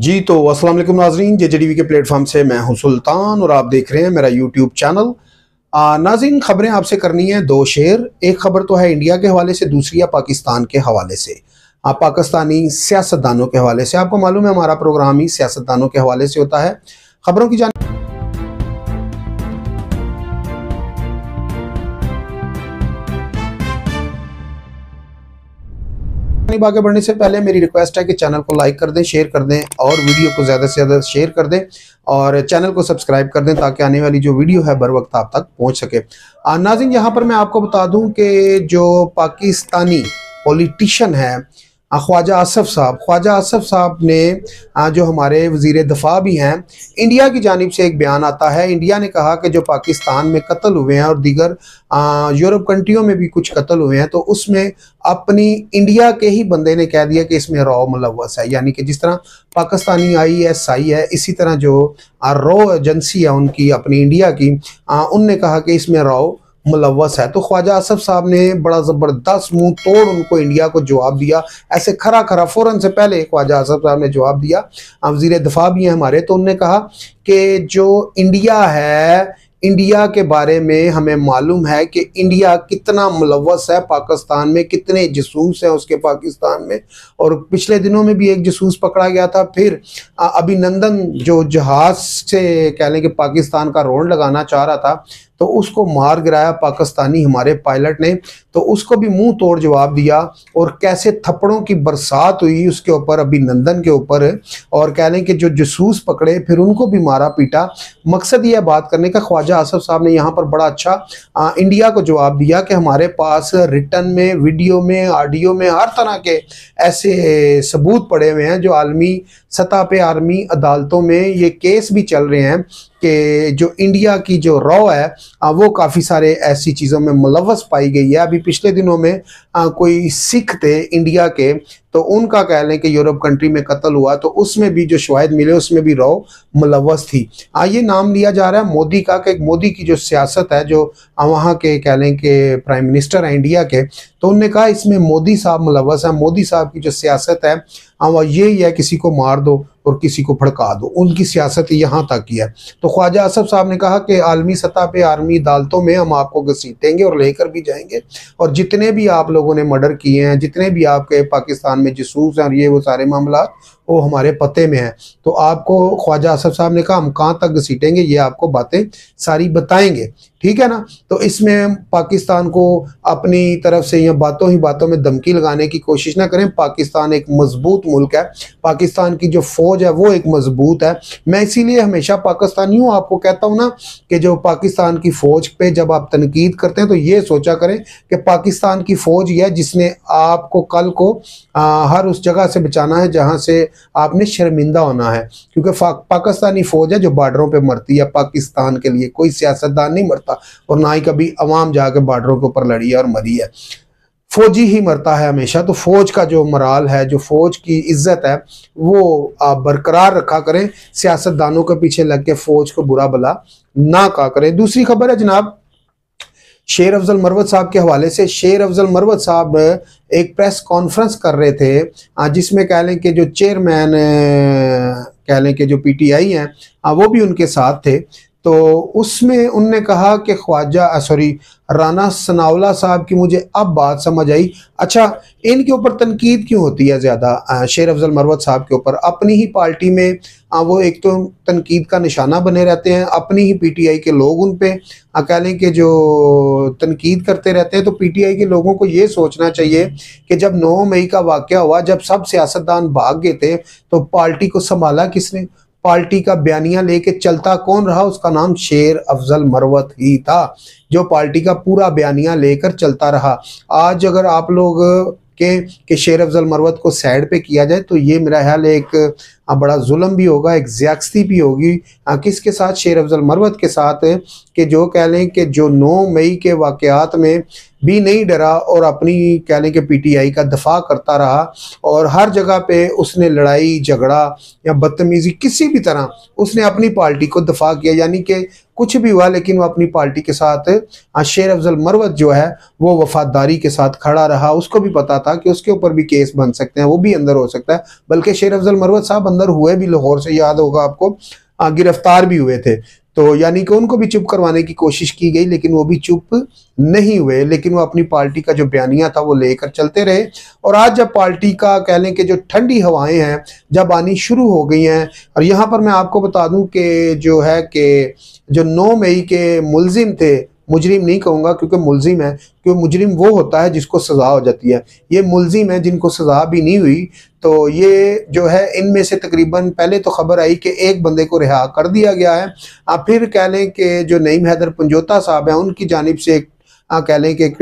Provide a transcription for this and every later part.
जी तो अस्सलाम वालेकुम नाजरीन, JJTV के प्लेटफॉर्म से मैं हूं सुल्तान और आप देख रहे हैं मेरा यूट्यूब चैनल। नाजरीन, खबरें आपसे करनी है दो शेयर। एक खबर तो है इंडिया के हवाले से, दूसरी है पाकिस्तान के हवाले से। पाकिस्तानी सियासतदानों के हवाले से। आपको मालूम है हमारा प्रोग्राम ही सियासतदानों के हवाले से होता है। खबरों की आगे बढ़ने से पहले मेरी रिक्वेस्ट है कि चैनल को लाइक कर दें, शेयर कर दें और वीडियो को ज़्यादा से ज़्यादा शेयर कर दें और चैनल को सब्सक्राइब कर दें ताकि आने वाली जो वीडियो है बर वक्त आप तक पहुंच सके। नाज़रीन, यहाँ पर मैं आपको बता दूं कि जो पाकिस्तानी पॉलिटिशियन है ख्वाजा आसफ साहब ने जो हमारे वज़ीर दफ़ा भी हैं, इंडिया की जानिब से एक बयान आता है। इंडिया ने कहा कि जो पाकिस्तान में कत्ल हुए हैं और दीगर यूरोप कंट्रियों में भी कुछ कत्ल हुए हैं, तो उसमें अपनी इंडिया के ही बंदे ने कह दिया कि इसमें रॉ मुलव्वस है। यानी कि जिस तरह पाकिस्तानी ISI है, इसी तरह जो रॉ एजेंसी है उनकी अपनी इंडिया की, उनने कहा कि इसमें रॉ मुलव्वस है। तो ख्वाजा आसफ साहब ने बड़ा ज़बरदस्त मुंह तोड़ उनको इंडिया को जवाब दिया। ऐसे खरा फ़ौरन से पहले ख्वाजा आसफ साहब ने जवाब दिया। वज़ीर दफ़ा भी हैं हमारे, तो उन्होंने कहा कि जो इंडिया है, इंडिया के बारे में हमें मालूम है कि इंडिया कितना मुलव्वस है, पाकिस्तान में कितने जसूस हैं उसके पाकिस्तान में। और पिछले दिनों में भी एक जसूस पकड़ा गया था। फिर अभिनंदन जो जहाज़ से कह लें कि पाकिस्तान का रोड लगाना चाह रहा था, तो उसको मार गिराया पाकिस्तानी हमारे पायलट ने। तो उसको भी मुंह तोड़ जवाब दिया और कैसे थप्पड़ों की बरसात हुई उसके ऊपर, अभिनंदन के ऊपर। और कह लें कि जो जसूस पकड़े फिर उनको भी मारा पीटा। मकसद ये बात करने का, ख्वाजा आसफ साहब ने यहाँ पर बड़ा अच्छा इंडिया को जवाब दिया कि हमारे पास रिटर्न में, वीडियो में, ऑडियो में हर तरह के ऐसे सबूत पड़े हुए हैं जो आलमी सतह पे आर्मी अदालतों में ये केस भी चल रहे हैं कि जो इंडिया की जो रॉ है वो काफ़ी सारे ऐसी चीज़ों में मुलव्वस पाई गई है। अभी पिछले दिनों में कोई सिख थे इंडिया के, तो उनका कह लें कि यूरोप कंट्री में कत्ल हुआ, तो उसमें भी जो शवाहिद मिले उसमें भी रॉ मुलव्वस थी। ये नाम लिया जा रहा है मोदी का, कि मोदी की जो सियासत है, जो वहाँ के कह लें कि प्राइम मिनिस्टर हैं इंडिया के, तो उनने कहा इसमें मोदी साहब मुलव्वस है। मोदी साहब की जो सियासत है वो यही है, किसी को मार दो और किसी को भड़का दो, उनकी सियासत यहाँ तक की है। तो ख्वाजा आसफ साहब ने कहा कि आलमी सतह पे आर्मी अदालतों में हम आपको घसीटेंगे और लेकर भी जाएंगे, और जितने भी आप लोगों ने मर्डर किए हैं, जितने भी आपके पाकिस्तान में जसूस हैं और ये वो सारे मामला वो हमारे पते में है। तो आपको ख्वाजा आसफ साहब ने कहा हम कहाँ तक घसीटेंगे, ये आपको बातें सारी बताएंगे, ठीक है ना। तो इसमें पाकिस्तान को अपनी तरफ से या बातों ही बातों में धमकी लगाने की कोशिश ना करें। पाकिस्तान एक मजबूत मुल्क है, पाकिस्तान की जो फौज है वो एक मजबूत है। मैं इसीलिए हमेशा पाकिस्तानियों आपको कहता हूँ ना कि जो पाकिस्तान की फ़ौज पे जब आप तनकीद करते हैं तो ये सोचा करें कि पाकिस्तान की फ़ौज ही है जिसने आपको कल को हर उस जगह से बचाना है जहाँ से आपने शर्मिंदा होना है। क्योंकि पाकिस्तानी फ़ौज है जो बॉर्डरों पे मरती है पाकिस्तान के लिए, कोई सियासतदान नहीं मरता और ना ही कभी अवाम जाके बॉर्डरों के ऊपर लड़ी है और मरी है। फौजी ही मरता है हमेशा। तो फौज का जो मराल है, जो फौज की इज्जत है, वो आप बरकरार रखा करें। सियासतदानों के पीछे लग के फौज को बुरा भला ना कहा करें। दूसरी खबर है जनाब शेर अफजल मरवत साहब के हवाले से। शेर अफजल मरवत साहब एक प्रेस कॉन्फ्रेंस कर रहे थे जिसमें कह लें कि जो चेयरमैन कह लें कि जो PTI हैं वो भी उनके साथ थे। तो उसमें उनने कहा कि राना सनाउल्लाह साहब की मुझे अब बात समझ आई। अच्छा, इनके ऊपर तनकीद क्यों होती है ज़्यादा शेर अफजल मरवत साहब के ऊपर? अपनी ही पार्टी में वो एक तो तनकीद का निशाना बने रहते हैं, अपनी ही PTI के लोग उन पे कह लें कि जो तनकीद करते रहते हैं। तो PTI के लोगों को ये सोचना चाहिए कि जब 9 मई का वाक़या हुआ, जब सब सियासतदान भाग गए थे, तो पार्टी को संभाला किसने? पार्टी का बयानिया लेके चलता कौन रहा? उसका नाम शेर अफजल मरवत ही था, जो पार्टी का पूरा बयानिया लेकर चलता रहा। आज अगर आप लोग कि शेर अफजल मरवत को साइड पे किया जाए तो ये मेरा ख्याल एक बड़ा जुल्म भी होगा, एक ज़्यादती भी होगी। किसके साथ? शेर अफजल मरवत के साथ, कि जो कह लें कि जो 9 मई के वाक़यात में भी नहीं डरा और अपनी कह लें कि पीटीआई का दफा करता रहा और हर जगह पे उसने लड़ाई झगड़ा या बदतमीजी किसी भी तरह उसने अपनी पार्टी को दफा किया, यानी कि कुछ भी हुआ लेकिन वो अपनी पार्टी के साथ शेर अफजल मरवत जो है वो वफादारी के साथ खड़ा रहा। उसको भी पता था कि उसके ऊपर भी केस बन सकते हैं, वो भी अंदर हो सकता है, बल्कि शेर अफजल मरवत साहब अंदर हुए भी लाहौर से, याद होगा आपको, गिरफ्तार भी हुए थे। तो यानी कि उनको भी चुप करवाने की कोशिश की गई लेकिन वो भी चुप नहीं हुए, लेकिन वो अपनी पार्टी का जो बयानिया था वो लेकर चलते रहे। और आज जब पार्टी का कह लें कि जो ठंडी हवाएं हैं जब आनी शुरू हो गई हैं, और यहाँ पर मैं आपको बता दूं कि जो है कि जो 9 मई के मुलजिम थे, मुजरिम नहीं कहूँगा क्योंकि मुलजिम है, क्योंकि मुजरिम वो होता है जिसको सज़ा हो जाती है, ये मुलजिम है जिनको सज़ा भी नहीं हुई। तो ये जो है इनमें से तकरीबन पहले तो खबर आई कि एक बंदे को रिहा कर दिया गया है, फिर कह लें कि जो नईम हैदर पंजोता साहब हैं उनकी जानिब से कह लें कि एक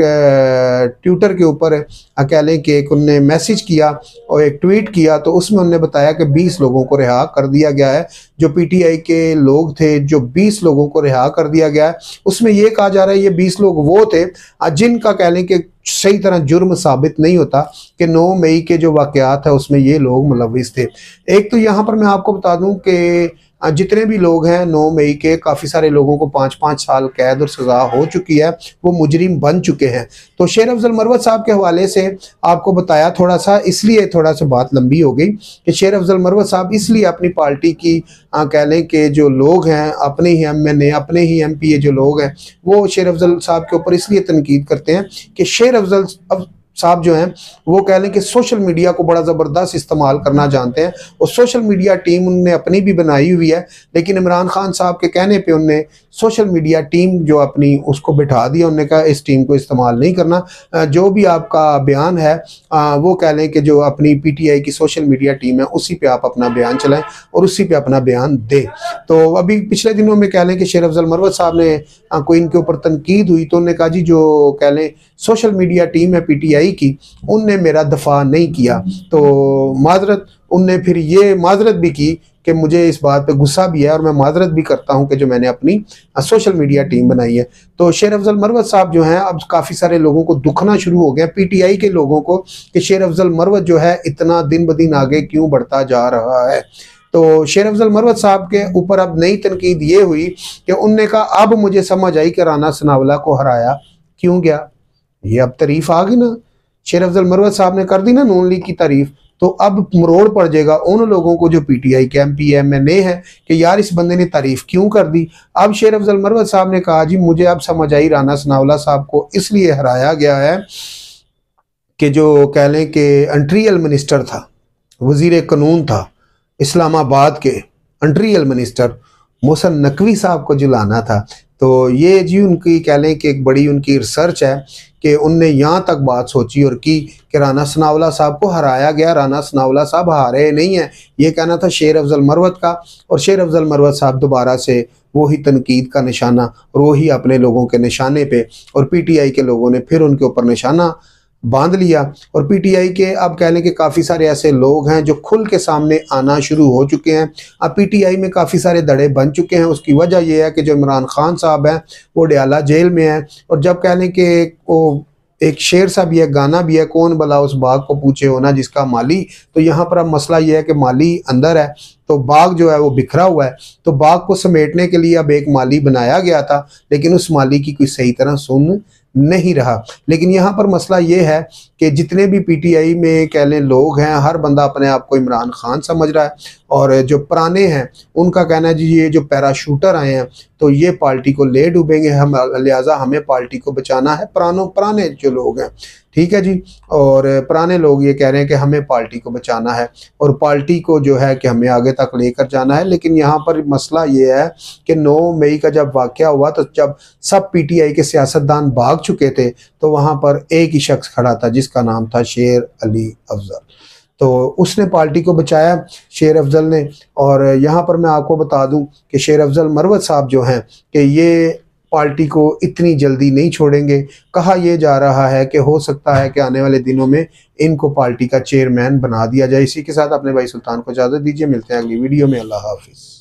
ट्विटर के ऊपर कह लें कि एक उनने मैसेज किया और एक ट्वीट किया, तो उसमें उन्होंने बताया कि 20 लोगों को रिहा कर दिया गया है। जो पीटीआई के लोग थे, जो 20 लोगों को रिहा कर दिया गया है, उसमें ये कहा जा रहा है ये 20 लोग वो थे जिनका कह लें कि सही तरह जुर्म साबित नहीं होता कि 9 मई के जो वाक़यात है उसमें ये लोग मुलविस थे। एक तो यहाँ पर मैं आपको बता दूं कि जितने भी लोग हैं 9 मई के, काफ़ी सारे लोगों को 5-5 साल कैद और सज़ा हो चुकी है, वो मुजरिम बन चुके हैं। तो शेर अफजल मरवत साहब के हवाले से आपको बताया थोड़ा सा, इसलिए थोड़ा सा बात लंबी हो गई कि शेर अफजल मरवत साहब इसलिए अपनी पार्टी की कह लें कि जो लोग हैं, अपने ही MNA, अपने ही MP जो लोग हैं, वो शेर अफजल साहब के ऊपर इसलिए तनकीद करते हैं कि शेर अफजल साहब जो हैं वो कह लें कि सोशल मीडिया को बड़ा ज़बरदस्त इस्तेमाल करना जानते हैं, और सोशल मीडिया टीम उनने अपनी भी बनाई हुई है, लेकिन इमरान खान साहब के कहने पे उनने सोशल मीडिया टीम जो अपनी उसको बिठा दिया। उन्होंने कहा इस टीम को इस्तेमाल नहीं करना, जो भी आपका बयान है वो कह लें कि जो अपनी PTI की सोशल मीडिया टीम है उसी पे आप अपना बयान चलाएं और उसी पे अपना बयान दें। तो अभी पिछले दिनों में कह लें कि शेर अफजल मरवत साहब ने कोई इनके ऊपर तनकीद हुई तो उन्होंने कहा जी जो कह लें सोशल मीडिया टीम है PTI की, उनने मेरा दफा नहीं किया। तो माजरत उनने फिर ये माजरत भी की कि मुझे इस बात पे गुस्सा भी है और मैं माजरत भी करता हूं कि जो मैंने अपनी सोशल मीडिया टीम बनाई है। तो शेर अफजल मरवत साहब जो हैं अब काफ़ी सारे लोगों को दुखना शुरू हो गया, PTI के लोगों को, कि शेर अफजल मरवत जो है इतना दिन ब दिन आगे क्यों बढ़ता जा रहा है। तो शेर अफजल मरवत साहब के ऊपर अब नई तनकीद ये हुई कि उनने कहा अब मुझे समझ आई कि राना सनावला को हराया क्यों गया। ये अब तारीफ आ गई ना, शेर अफजल मरवत साहब ने कर दी ना नून लीग की तारीफ, तो अब मरोड़ पड़ जाएगा उन लोगों को जो PTI के MP MNA है कि यार इस बंदे ने तारीफ क्यों कर दी। अब शेर अफजल मरवत साहब ने कहा जी मुझे अब समझ आई राना सनावला साहब को इसलिए हराया गया है कि जो कह लें कि इंटीरियर मिनिस्टर था, वजीर कानून था इस्लामाबाद के, इंटीरियर मिनिस्टर मोहसिन नकवी साहब को जुलाना था। तो ये जी उनकी कह लें कि एक बड़ी उनकी रिसर्च है कि उनने यहाँ तक बात सोची और की कि राना सनावला साहब को हराया गया। राना सनावला साहब हारे नहीं हैं, ये कहना था शेर अफजल मरवत का, और शेर अफजल मरवत साहब दोबारा से वही तनकीद का निशाना और वही अपने लोगों के निशाने पे, और PTI के लोगों ने फिर उनके ऊपर निशाना बांध लिया। और PTI के अब कह लें कि काफ़ी सारे ऐसे लोग हैं जो खुल के सामने आना शुरू हो चुके हैं। अब PTI में काफ़ी सारे धड़े बन चुके हैं। उसकी वजह यह है कि जो इमरान खान साहब हैं वो डयाला जेल में हैं, और जब कह लें कि वो एक शेर सा भी है, गाना भी है, कौन भला उस बाग को पूछे होना जिसका माली। तो यहाँ पर अब मसला ये है कि माली अंदर है तो बाग जो है वो बिखरा हुआ है, तो बाग को समेटने के लिए अब एक माली बनाया गया था, लेकिन उस माली की कोई सही तरह सुन नहीं रहा। लेकिन यहाँ पर मसला ये है कि जितने भी PTI में कह लें लोग हैं, हर बंदा अपने आप को इमरान खान समझ रहा है, और जो पुराने हैं उनका कहना है जी ये जो पैराशूटर आए हैं तो ये पार्टी को ले डूबेंगे, हम लिहाजा हमें पार्टी को बचाना है। पुराने जो लोग हैं, ठीक है जी, और पुराने लोग ये कह रहे हैं कि हमें पार्टी को बचाना है और पार्टी को जो है कि हमें आगे तक लेकर जाना है। लेकिन यहाँ पर मसला ये है कि 9 मई का जब वाक़या हुआ तो जब सब PTI के सियासतदान भाग चुके थे तो वहाँ पर एक ही शख्स खड़ा था जिसका नाम था शेर अली अफजल। तो उसने पार्टी को बचाया शेर अफजल ने। और यहाँ पर मैं आपको बता दूं कि शेर अफजल मरवत साहब जो हैं कि ये पार्टी को इतनी जल्दी नहीं छोड़ेंगे। कहा यह जा रहा है कि हो सकता है कि आने वाले दिनों में इनको पार्टी का चेयरमैन बना दिया जाए। इसी के साथ अपने भाई सुल्तान को इजाज़त दीजिए, मिलते हैं अगली वीडियो में। अल्लाह हाफिज़।